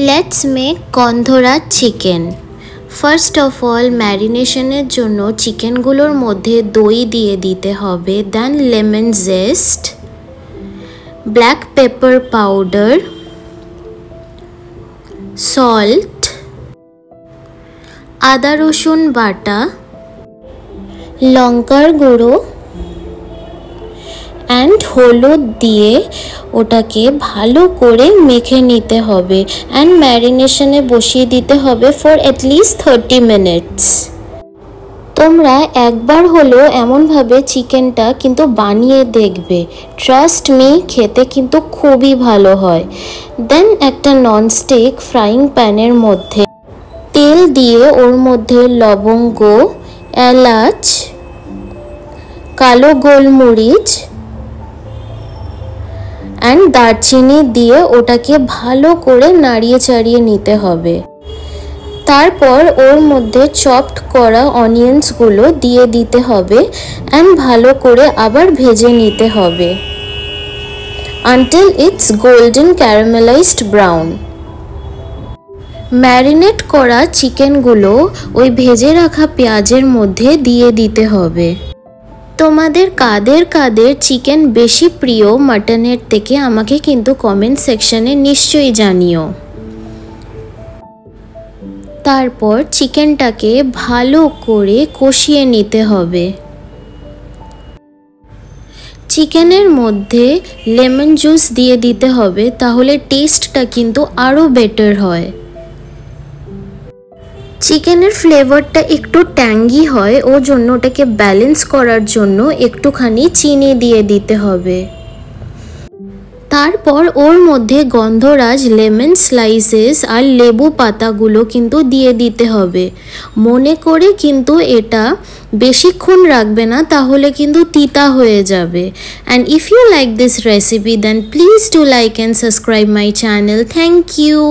Let's make Gondhoraj chicken. First of all ম্যারিনেশনের জন্য চিকেনগুলোর মধ্যে দই দিয়ে দিতে হবে, then lemon zest, black pepper powder, salt, আদা রসুন বাটা, লঙ্কার গুঁড়ো অ্যান্ড হলুদ দিয়ে ওটাকে ভালো করে মেখে নিতে হবে অ্যান্ড ম্যারিনেশনে বসিয়ে দিতে হবে ফর অ্যাটলিস্ট 30 মিনিটস। তোমরা একবার হলেও এমনভাবে চিকেনটা কিন্তু বানিয়ে দেখবে, ট্রাস্ট মি, খেতে কিন্তু খুবই ভালো হয়। দেন একটা ননস্টিক ফ্রাইং প্যানের মধ্যে তেল দিয়ে ওর মধ্যে লবঙ্গ, এলাচ, কালো গোলমরিচ অ্যান্ড দারচিনি দিয়ে ওটাকে ভালো করে নাড়িয়ে চাড়িয়ে নিতে হবে। তারপর ওর মধ্যে চপড করা অনিয়ন্সগুলো দিয়ে দিতে হবে অ্যান্ড ভালো করে আবার ভেজে নিতে হবে until it's golden caramelised brown. Marinate করা চিকেনগুলো ওই ভেজে রাখা পেঁয়াজের মধ্যে দিয়ে দিতে হবে। তোমাদের কাদের কাদের চিকেন বেশি প্রিয় মাটনের থেকে আমাকে কিন্তু কমেন্ট সেকশনে নিশ্চয়ই জানিও। তারপর চিকেনটাকে ভালো করে কষিয়ে নিতে হবে। চিকেনের মধ্যে লেমন জুস দিয়ে দিতে হবে, তাহলে টেস্টটা কিন্তু আরও বেটার হয়। চিকেনের ফ্লেভারটা একটু ট্যাঙ্গি হয়, ওর জন্য ওটাকে ব্যালেন্স করার জন্য একটুখানি চিনি দিয়ে দিতে হবে। তারপর ওর মধ্যে গন্ধরাজ লেমন স্লাইসেস আর লেবু পাতাগুলো কিন্তু দিয়ে দিতে হবে। মনে করে কিন্তু এটা বেশিক্ষণ রাখবে না, তাহলে কিন্তু তিতা হয়ে যাবে। And if you like this recipe then please do like and subscribe my channel. Thank you.